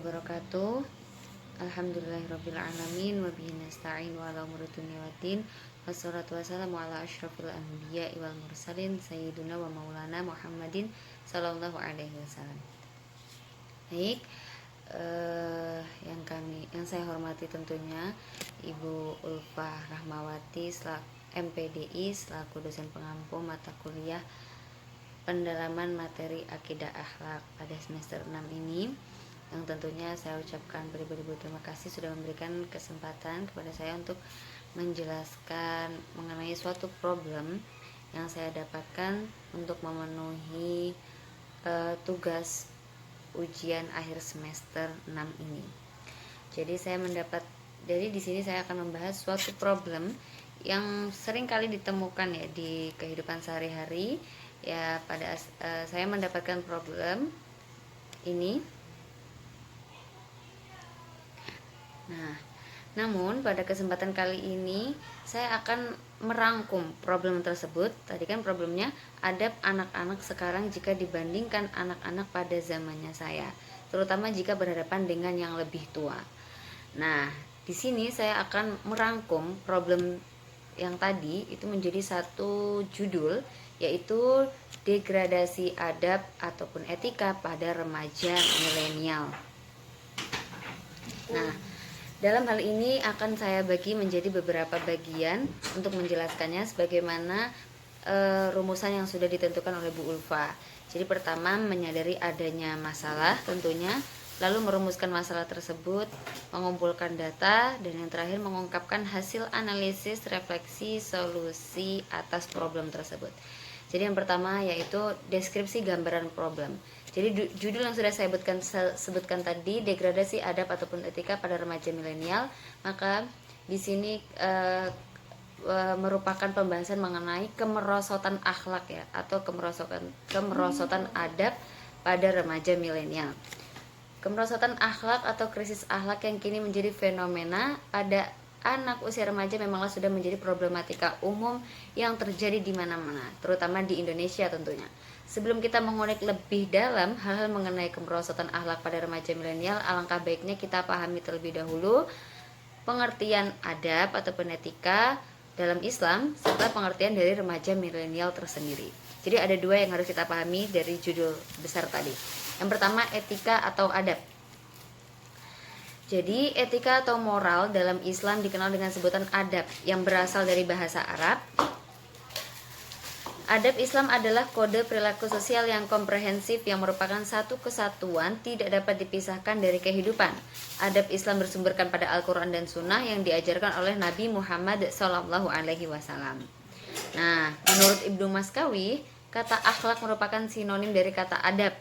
wabarakatuh. Alhamdulillahirrabbilalamin. Wabihi nasta'in wa ala umuri dunya waddin. Wassalatu wassalamu ala asyrafil anbiya wal mursalin sayyiduna wa maulana Muhammadin sallallahu alaihi wasallam. Baik, yang saya hormati tentunya Ibu Ulfah Rahmawati MPDI selaku dosen pengampu mata kuliah pendalaman materi akidah akhlak pada semester 6 ini, yang tentunya saya ucapkan beribu-ribu terima kasih sudah memberikan kesempatan kepada saya untuk menjelaskan mengenai suatu problem yang saya dapatkan untuk memenuhi tugas ujian akhir semester 6 ini. Jadi di sini saya akan membahas suatu problem yang sering kali ditemukan ya di kehidupan sehari-hari. Saya mendapatkan problem ini. Nah, namun pada kesempatan kali ini saya akan merangkum problem tersebut. Tadi kan problemnya adab anak-anak sekarang jika dibandingkan anak-anak pada zamannya saya, terutama jika berhadapan dengan yang lebih tua. Nah, di sini saya akan merangkum problem yang tadi itu menjadi satu judul, yaitu degradasi adab ataupun etika pada remaja milenial. Nah, dalam hal ini akan saya bagi menjadi beberapa bagian untuk menjelaskannya sebagaimana rumusan yang sudah ditentukan oleh Bu Ulfa. Jadi pertama, menyadari adanya masalah tentunya, lalu merumuskan masalah tersebut, mengumpulkan data, dan yang terakhir mengungkapkan hasil analisis, refleksi, solusi atas problem tersebut. Jadi yang pertama yaitu deskripsi gambaran problem. Jadi judul yang sudah saya sebutkan tadi, degradasi adab ataupun etika pada remaja milenial, maka di sini merupakan pembahasan mengenai kemerosotan akhlak ya, atau kemerosotan adab pada remaja milenial. Kemerosotan akhlak atau krisis akhlak yang kini menjadi fenomena pada anak usia remaja memanglah sudah menjadi problematika umum yang terjadi di mana-mana, terutama di Indonesia tentunya. Sebelum kita mengulik lebih dalam hal-hal mengenai kemerosotan akhlak pada remaja milenial, alangkah baiknya kita pahami terlebih dahulu pengertian adab ataupun etika dalam Islam serta pengertian dari remaja milenial tersendiri. Jadi ada dua yang harus kita pahami dari judul besar tadi. Yang pertama, etika atau adab. Jadi etika atau moral dalam Islam dikenal dengan sebutan adab yang berasal dari bahasa Arab. Adab Islam adalah kode perilaku sosial yang komprehensif yang merupakan satu kesatuan tidak dapat dipisahkan dari kehidupan. Adab Islam bersumberkan pada Al-Quran dan Sunnah yang diajarkan oleh Nabi Muhammad SAW. Nah, menurut Ibnu Maskawi, kata akhlak merupakan sinonim dari kata adab,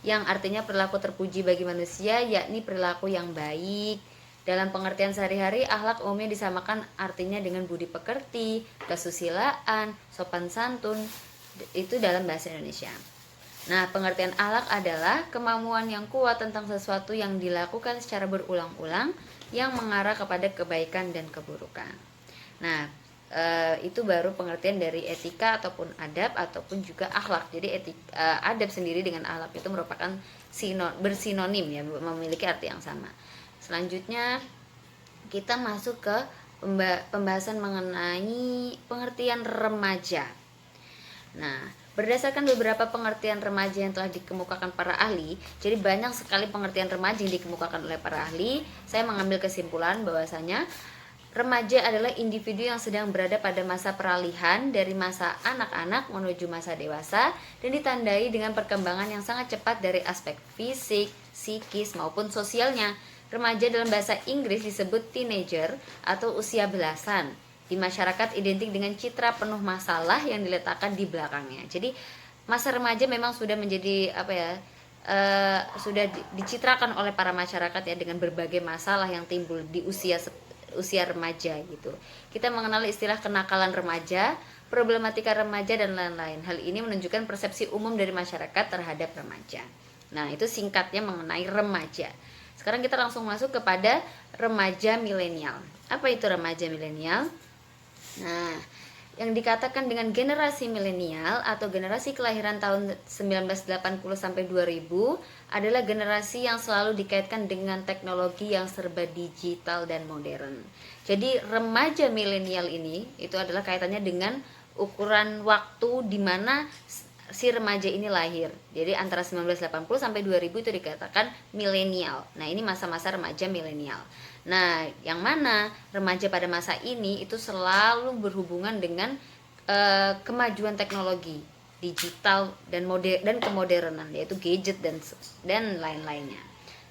yang artinya perilaku terpuji bagi manusia, yakni perilaku yang baik. Dalam pengertian sehari-hari, akhlak umumnya disamakan artinya dengan budi pekerti, kesusilaan, sopan santun, itu dalam bahasa Indonesia. Nah, pengertian akhlak adalah kemampuan yang kuat tentang sesuatu yang dilakukan secara berulang-ulang yang mengarah kepada kebaikan dan keburukan. Nah, itu baru pengertian dari etika ataupun adab ataupun juga akhlak. Jadi adab sendiri dengan akhlak itu merupakan bersinonim ya, memiliki arti yang sama. Selanjutnya kita masuk ke pembahasan mengenai pengertian remaja. Nah, berdasarkan beberapa pengertian remaja yang telah dikemukakan para ahli, jadi banyak sekali pengertian remaja yang dikemukakan oleh para ahli. Saya mengambil kesimpulan bahwasanya remaja adalah individu yang sedang berada pada masa peralihan dari masa anak-anak menuju masa dewasa dan ditandai dengan perkembangan yang sangat cepat dari aspek fisik, psikis maupun sosialnya. Remaja dalam bahasa Inggris disebut teenager atau usia belasan. Di masyarakat identik dengan citra penuh masalah yang diletakkan di belakangnya. Jadi masa remaja memang sudah menjadi sudah dicitrakan oleh para masyarakat ya dengan berbagai masalah yang timbul di usia remaja gitu. Kita mengenal istilah kenakalan remaja, problematika remaja dan lain-lain. Hal ini menunjukkan persepsi umum dari masyarakat terhadap remaja. Nah, itu singkatnya mengenai remaja. Sekarang kita langsung masuk kepada remaja milenial. Apa itu remaja milenial? Nah, Yang dikatakan dengan generasi milenial atau generasi kelahiran tahun 1980 sampai 2000 adalah generasi yang selalu dikaitkan dengan teknologi yang serba digital dan modern. Jadi remaja milenial ini itu adalah kaitannya dengan ukuran waktu di mana si remaja ini lahir. Jadi antara 1980 sampai 2000 itu dikatakan milenial. Nah, ini masa-masa remaja milenial. Nah, yang mana remaja pada masa ini itu selalu berhubungan dengan kemajuan teknologi digital dan kemodernan, yaitu gadget dan lain-lainnya.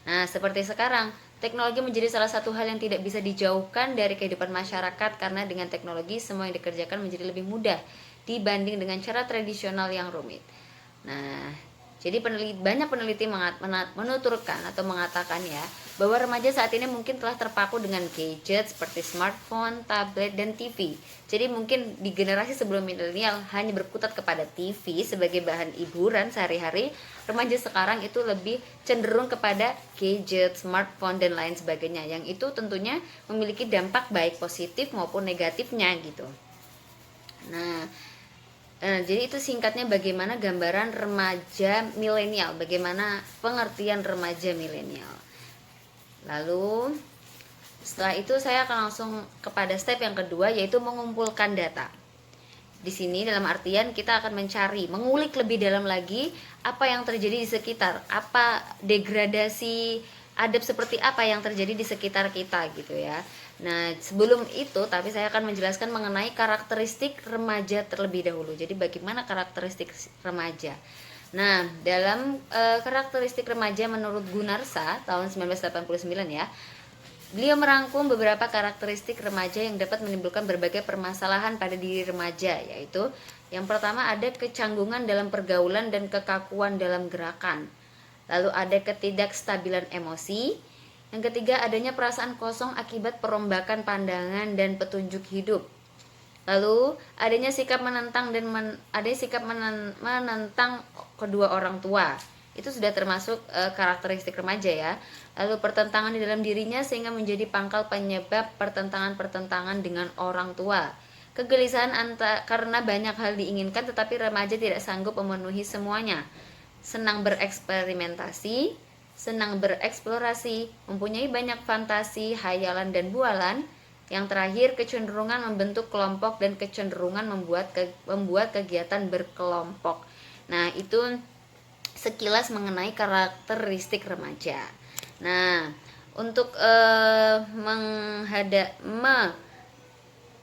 Nah, seperti sekarang, teknologi menjadi salah satu hal yang tidak bisa dijauhkan dari kehidupan masyarakat karena dengan teknologi semua yang dikerjakan menjadi lebih mudah dibanding dengan cara tradisional yang rumit. Nah, jadi banyak peneliti menuturkan atau mengatakan ya bahwa remaja saat ini mungkin telah terpaku dengan gadget seperti smartphone, tablet, dan TV. Jadi mungkin di generasi sebelum milenial hanya berkutat kepada TV sebagai bahan hiburan sehari-hari, remaja sekarang itu lebih cenderung kepada gadget, smartphone, dan lain sebagainya. Yang itu tentunya memiliki dampak baik positif maupun negatifnya gitu. Nah, jadi itu singkatnya bagaimana gambaran remaja milenial, bagaimana pengertian remaja milenial. Lalu setelah itu saya akan langsung kepada step yang kedua, yaitu mengumpulkan data. Di sini dalam artian kita akan mencari, mengulik lebih dalam lagi apa yang terjadi di sekitar, apa degradasi adab seperti apa yang terjadi di sekitar kita gitu ya. Nah, sebelum itu tapi saya akan menjelaskan mengenai karakteristik remaja terlebih dahulu. Jadi bagaimana karakteristik remaja? Nah, dalam karakteristik remaja menurut Gunarsa tahun 1989 ya, beliau merangkum beberapa karakteristik remaja yang dapat menimbulkan berbagai permasalahan pada diri remaja, yaitu yang pertama ada kecanggungan dalam pergaulan dan kekakuan dalam gerakan. Lalu ada ketidakstabilan emosi. Yang ketiga adanya perasaan kosong akibat perombakan pandangan dan petunjuk hidup. Lalu adanya sikap menentang menentang kedua orang tua. Itu sudah termasuk karakteristik remaja ya. Lalu pertentangan di dalam dirinya sehingga menjadi pangkal penyebab pertentangan dengan orang tua. Kegelisahan karena banyak hal diinginkan tetapi remaja tidak sanggup memenuhi semuanya. Senang bereksperimentasi, senang bereksplorasi, mempunyai banyak fantasi, hayalan, dan bualan. Yang terakhir, kecenderungan membentuk kelompok dan kecenderungan membuat kegiatan berkelompok. Nah, itu sekilas mengenai karakteristik remaja. Nah, untuk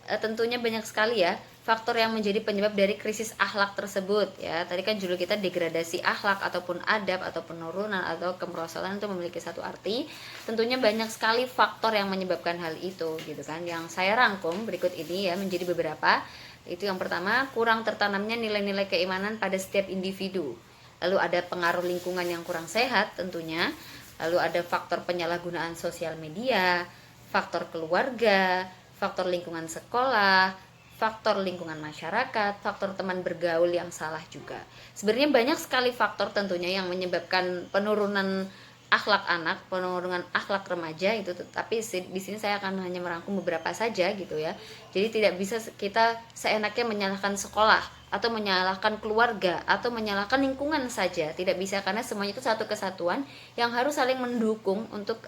tentunya banyak sekali ya faktor yang menjadi penyebab dari krisis akhlak tersebut ya. Tadi kan judul kita degradasi akhlak ataupun adab atau penurunan atau kemerosotan itu memiliki satu arti. Tentunya banyak sekali faktor yang menyebabkan hal itu gitu kan. Yang saya rangkum berikut ini ya menjadi beberapa. Itu yang pertama, kurang tertanamnya nilai-nilai keimanan pada setiap individu. Lalu ada pengaruh lingkungan yang kurang sehat tentunya. Lalu ada faktor penyalahgunaan sosial media, faktor keluarga, faktor lingkungan sekolah, faktor lingkungan masyarakat, faktor teman bergaul yang salah juga. Sebenarnya banyak sekali faktor tentunya yang menyebabkan penurunan akhlak anak, penurunan akhlak remaja itu, tapi di sini saya akan hanya merangkum beberapa saja gitu ya. Jadi tidak bisa kita seenaknya menyalahkan sekolah atau menyalahkan keluarga atau menyalahkan lingkungan saja. Tidak bisa, karena semuanya itu satu kesatuan yang harus saling mendukung untuk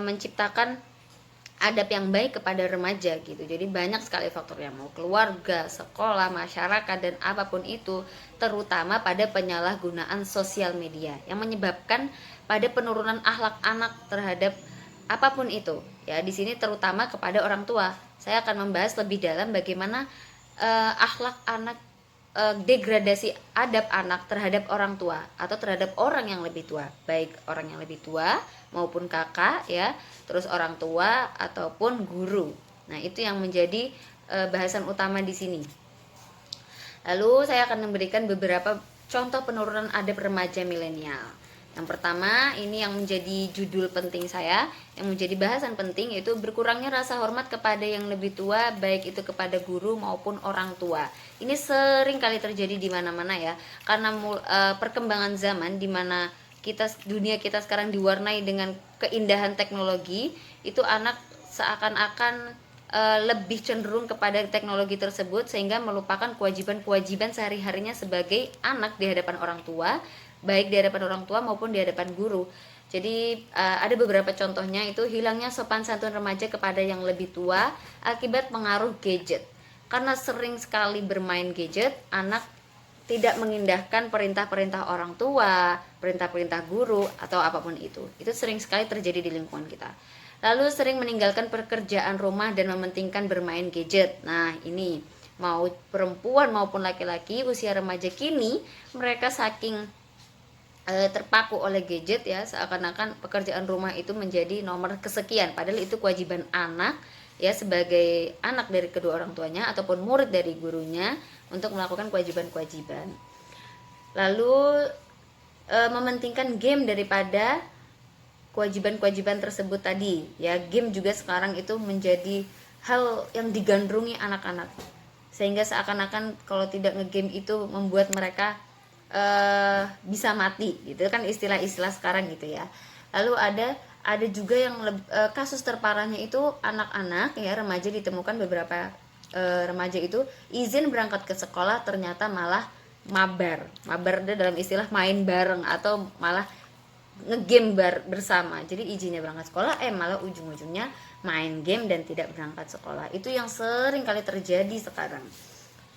menciptakan adab yang baik kepada remaja gitu. Jadi banyak sekali faktor yang mau keluarga, sekolah, masyarakat, dan apapun itu, terutama pada penyalahgunaan sosial media yang menyebabkan pada penurunan akhlak anak terhadap apapun itu. Ya, di sini terutama kepada orang tua. Saya akan membahas lebih dalam bagaimana akhlak anak, degradasi adab anak terhadap orang tua atau terhadap orang yang lebih tua, baik orang yang lebih tua maupun kakak ya, terus orang tua ataupun guru. Nah, itu yang menjadi bahasan utama di sini. Lalu saya akan memberikan beberapa contoh penurunan adab remaja milenial. Yang pertama, ini yang menjadi judul penting saya, yang menjadi bahasan penting, yaitu berkurangnya rasa hormat kepada yang lebih tua, baik itu kepada guru maupun orang tua. Ini sering kali terjadi di mana-mana ya, karena perkembangan zaman di mana dunia kita sekarang diwarnai dengan keindahan teknologi, itu anak seakan-akan lebih cenderung kepada teknologi tersebut sehingga melupakan kewajiban-kewajiban sehari-harinya sebagai anak di hadapan orang tua, baik di hadapan orang tua maupun di hadapan guru. Jadi ada beberapa contohnya, itu hilangnya sopan santun remaja kepada yang lebih tua akibat pengaruh gadget. Karena sering sekali bermain gadget, anak tidak mengindahkan perintah-perintah orang tua, perintah-perintah guru atau apapun itu. Itu sering sekali terjadi di lingkungan kita. Lalu sering meninggalkan pekerjaan rumah dan mementingkan bermain gadget. Nah, ini mau perempuan maupun laki-laki usia remaja kini, mereka saking terpaku oleh gadget ya, seakan-akan pekerjaan rumah itu menjadi nomor kesekian, padahal itu kewajiban anak ya, sebagai anak dari kedua orang tuanya ataupun murid dari gurunya untuk melakukan kewajiban-kewajiban. Lalu mementingkan game daripada kewajiban-kewajiban tersebut tadi ya. Game juga sekarang itu menjadi hal yang digandrungi anak-anak, sehingga seakan-akan kalau tidak ngegame itu membuat mereka bisa mati gitu kan, istilah-istilah sekarang gitu ya. Lalu ada juga yang kasus terparahnya itu anak-anak ya, remaja, ditemukan beberapa remaja itu izin berangkat ke sekolah ternyata malah mabar dalam istilah main bareng atau malah ngegame bersama. Jadi izinnya berangkat sekolah malah ujung-ujungnya main game dan tidak berangkat sekolah. Itu yang sering kali terjadi sekarang.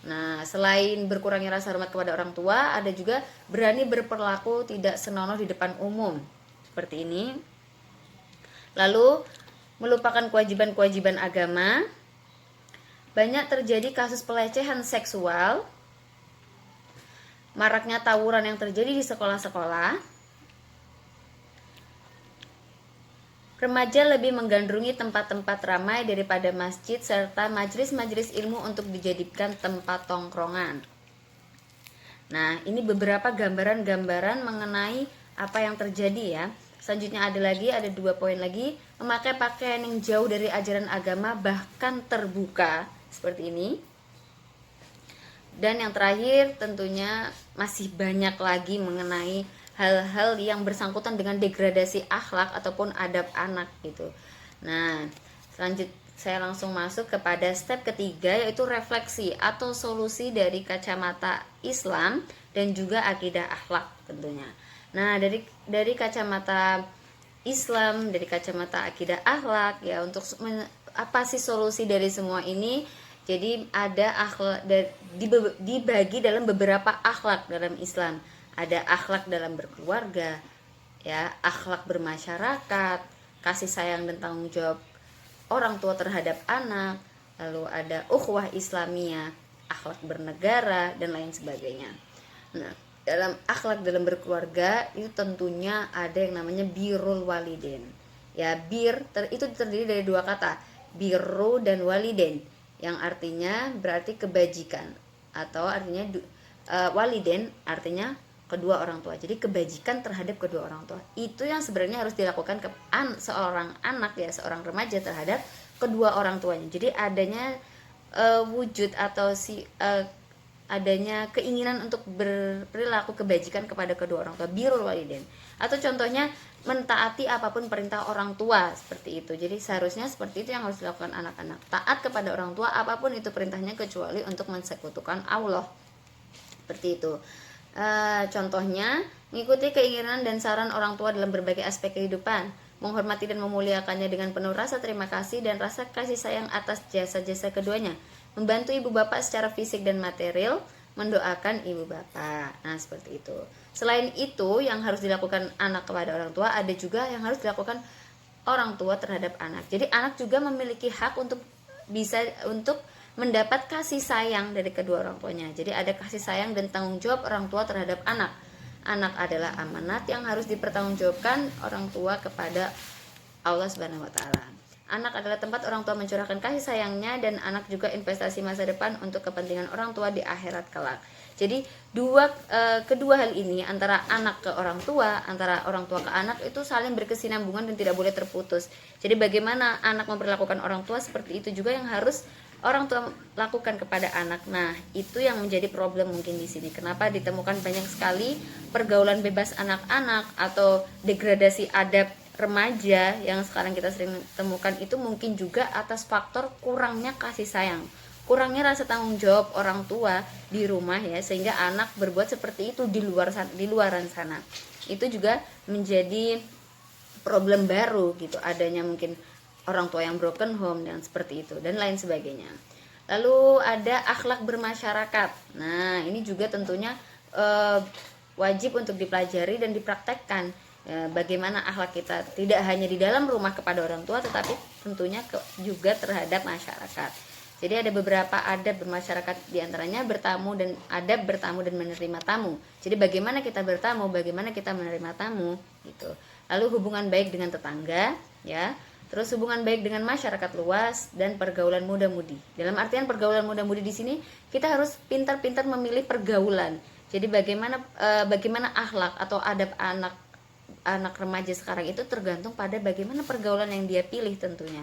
Nah, selain berkurangnya rasa hormat kepada orang tua, ada juga berani berperilaku tidak senonoh di depan umum seperti ini. Lalu melupakan kewajiban-kewajiban agama. Banyak terjadi kasus pelecehan seksual, maraknya tawuran yang terjadi di sekolah-sekolah. Remaja lebih menggandrungi tempat-tempat ramai daripada masjid serta majelis-majelis ilmu untuk dijadikan tempat tongkrongan. Nah, ini beberapa gambaran-gambaran mengenai apa yang terjadi ya. Selanjutnya ada 2 poin lagi. Memakai pakaian yang jauh dari ajaran agama bahkan terbuka seperti ini. Dan yang terakhir tentunya masih banyak lagi mengenai hal-hal yang bersangkutan dengan degradasi akhlak ataupun adab anak gitu. Nah, selanjutnya saya langsung masuk kepada step ketiga, yaitu refleksi atau solusi dari kacamata Islam dan juga akidah akhlak tentunya. Nah, dari kacamata Islam, dari kacamata akidah akhlak ya, untuk apa sih solusi dari semua ini? Jadi ada akhlak dibagi dalam beberapa akhlak dalam Islam. Ada akhlak dalam berkeluarga, ya, akhlak bermasyarakat, kasih sayang dan tanggung jawab orang tua terhadap anak, lalu ada ukhuwah Islamiyah, akhlak bernegara dan lain sebagainya. Nah, dalam akhlak dalam berkeluarga itu tentunya ada yang namanya birrul walidain. Ya, itu terdiri dari 2 kata, birru dan waliden, yang artinya berarti kebajikan, atau artinya walidain artinya kedua orang tua. Jadi kebajikan terhadap kedua orang tua itu yang sebenarnya harus dilakukan seorang anak ya, seorang remaja terhadap kedua orang tuanya. Jadi adanya wujud atau adanya keinginan untuk berperilaku kebajikan kepada kedua orang tua, birrul walidain. Atau contohnya mentaati apapun perintah orang tua seperti itu. Jadi seharusnya seperti itu yang harus dilakukan anak-anak, taat kepada orang tua apapun itu perintahnya, kecuali untuk mensekutukan Allah seperti itu. Contohnya mengikuti keinginan dan saran orang tua dalam berbagai aspek kehidupan, menghormati dan memuliakannya dengan penuh rasa terima kasih dan rasa kasih sayang atas jasa-jasa keduanya, membantu ibu bapak secara fisik dan material, mendoakan ibu bapak. Nah, seperti itu. Selain itu yang harus dilakukan anak kepada orang tua, ada juga yang harus dilakukan orang tua terhadap anak. Jadi anak juga memiliki hak untuk mendapat kasih sayang dari kedua orang tuanya. Jadi ada kasih sayang dan tanggung jawab orang tua terhadap anak. Anak adalah amanat yang harus dipertanggungjawabkan orang tua kepada Allah Subhanahu wa taala. Anak adalah tempat orang tua mencurahkan kasih sayangnya, dan anak juga investasi masa depan untuk kepentingan orang tua di akhirat kelak. Jadi kedua hal ini, antara anak ke orang tua, antara orang tua ke anak, itu saling berkesinambungan dan tidak boleh terputus. Jadi bagaimana anak memperlakukan orang tua, seperti itu juga yang harus orang tua lakukan kepada anak. Nah, itu yang menjadi problem mungkin di sini. Kenapa ditemukan banyak sekali pergaulan bebas anak-anak atau degradasi adab remaja yang sekarang kita sering temukan itu mungkin juga atas faktor kurangnya kasih sayang, kurangnya rasa tanggung jawab orang tua di rumah ya, sehingga anak berbuat seperti itu di luaran sana. Itu juga menjadi problem baru gitu, adanya mungkin orang tua yang broken home dan seperti itu dan lain sebagainya. Lalu ada akhlak bermasyarakat. Nah, ini juga tentunya wajib untuk dipelajari dan dipraktekkan. Bagaimana akhlak kita tidak hanya di dalam rumah kepada orang tua, tetapi tentunya juga terhadap masyarakat. Jadi ada beberapa adab bermasyarakat, diantaranya bertamu dan adab bertamu dan menerima tamu. Jadi bagaimana kita bertamu, bagaimana kita menerima tamu, gitu. Lalu hubungan baik dengan tetangga, ya. Terus hubungan baik dengan masyarakat luas dan pergaulan muda-mudi. Dalam artian pergaulan muda-mudi di sini kita harus pintar-pintar memilih pergaulan. Jadi bagaimana akhlak atau adab anak remaja sekarang itu tergantung pada bagaimana pergaulan yang dia pilih tentunya.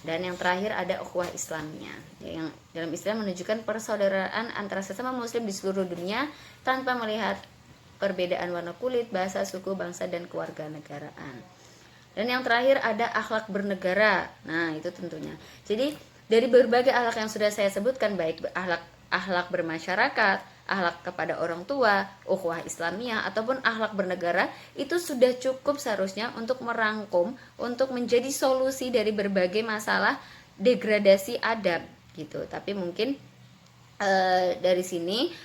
Dan yang terakhir ada ukhuwah Islamnya, yang dalam Islam menunjukkan persaudaraan antara sesama muslim di seluruh dunia tanpa melihat perbedaan warna kulit, bahasa, suku, bangsa, dan kewarganegaraan. Dan yang terakhir ada akhlak bernegara. Nah, itu tentunya. Jadi dari berbagai akhlak yang sudah saya sebutkan, baik akhlak bermasyarakat, akhlak kepada orang tua, ukhuwah Islamiyah, ataupun akhlak bernegara, itu sudah cukup seharusnya untuk merangkum, untuk menjadi solusi dari berbagai masalah degradasi adab gitu. Tapi mungkin dari sini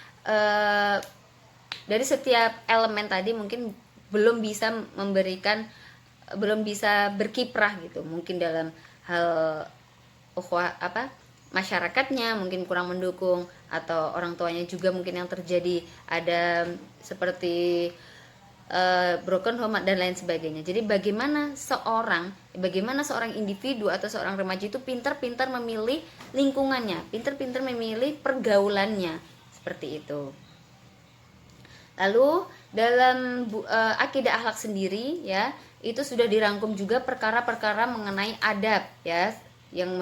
dari setiap elemen tadi mungkin belum bisa berkiprah gitu, mungkin dalam hal ukhuwah masyarakatnya mungkin kurang mendukung, atau orang tuanya juga mungkin yang terjadi ada seperti broken home dan lain sebagainya. Jadi bagaimana seorang individu atau seorang remaja itu pintar-pintar memilih lingkungannya, pintar-pintar memilih pergaulannya, seperti itu. Lalu dalam akidah akhlak sendiri ya, itu sudah dirangkum juga perkara-perkara mengenai adab ya, yang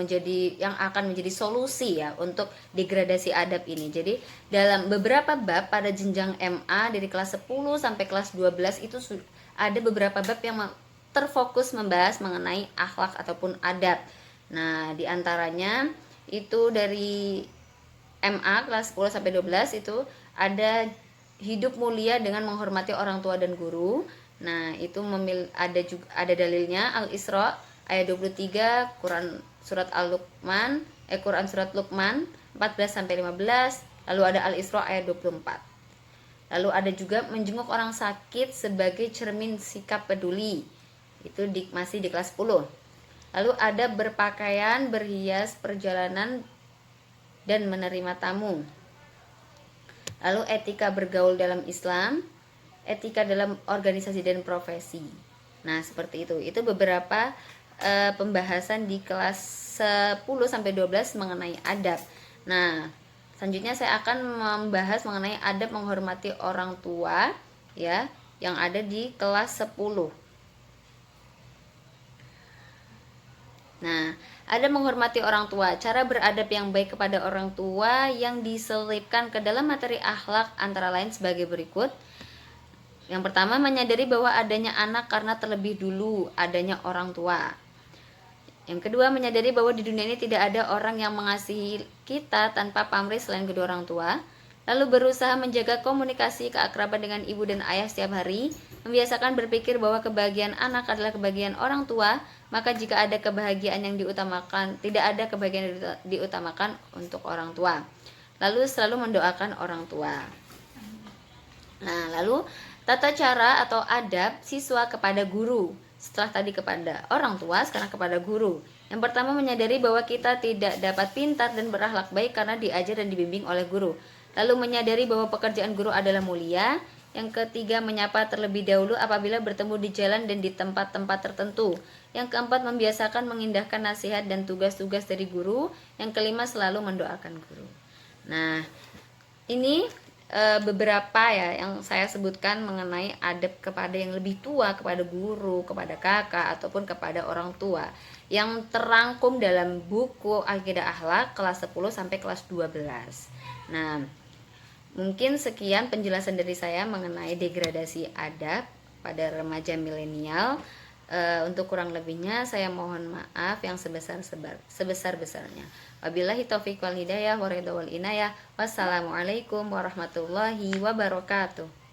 akan menjadi solusi ya untuk degradasi adab ini. Jadi dalam beberapa bab pada jenjang MA dari kelas 10 sampai kelas 12 itu ada beberapa bab yang terfokus membahas mengenai akhlak ataupun adab. Nah, diantaranya itu dari MA kelas 10 sampai 12 itu ada hidup mulia dengan menghormati orang tua dan guru. Nah, itu ada dalilnya Al-Isra ayat 23, Quran surat Al-Luqman, Quran surat Luqman 14 sampai 15, lalu ada Al-Isra ayat 24. Lalu ada juga menjenguk orang sakit sebagai cermin sikap peduli. Itu masih di kelas 10. Lalu ada berpakaian, berhias, perjalanan dan menerima tamu. Lalu etika bergaul dalam Islam, etika dalam organisasi dan profesi. Nah, seperti itu. Itu beberapa pembahasan di kelas 10 sampai 12 mengenai adab. Nah, selanjutnya saya akan membahas mengenai adab menghormati orang tua ya, yang ada di kelas 10. Nah, adab menghormati orang tua, cara beradab yang baik kepada orang tua yang diselipkan ke dalam materi akhlak antara lain sebagai berikut. Yang pertama, menyadari bahwa adanya anak karena terlebih dulu adanya orang tua. Yang kedua, menyadari bahwa di dunia ini tidak ada orang yang mengasihi kita tanpa pamrih selain kedua orang tua. Lalu berusaha menjaga komunikasi keakraban dengan ibu dan ayah setiap hari. Membiasakan berpikir bahwa kebahagiaan anak adalah kebahagiaan orang tua. Maka jika ada kebahagiaan yang diutamakan, tidak ada kebahagiaan yang diutamakan untuk orang tua. Lalu selalu mendoakan orang tua. Nah, lalu tata cara atau adab siswa kepada guru. Setelah tadi kepada orang tua, sekarang kepada guru. Yang pertama, menyadari bahwa kita tidak dapat pintar dan berakhlak baik karena diajar dan dibimbing oleh guru. Lalu menyadari bahwa pekerjaan guru adalah mulia. Yang ketiga, menyapa terlebih dahulu apabila bertemu di jalan dan di tempat-tempat tertentu. Yang keempat, membiasakan mengindahkan nasihat dan tugas-tugas dari guru. Yang kelima, selalu mendoakan guru. Nah, ini beberapa ya yang saya sebutkan mengenai adab kepada yang lebih tua, kepada guru, kepada kakak, ataupun kepada orang tua, yang terangkum dalam buku Akidah Akhlak kelas 10 sampai kelas 12. Nah, mungkin sekian penjelasan dari saya mengenai degradasi adab pada remaja milenial. Untuk kurang lebihnya saya mohon maaf yang sebesar-besarnya. Wabillahi taufiq wal hidayah wa ridha wal inayah. Wassalamualaikum warahmatullahi wabarakatuh.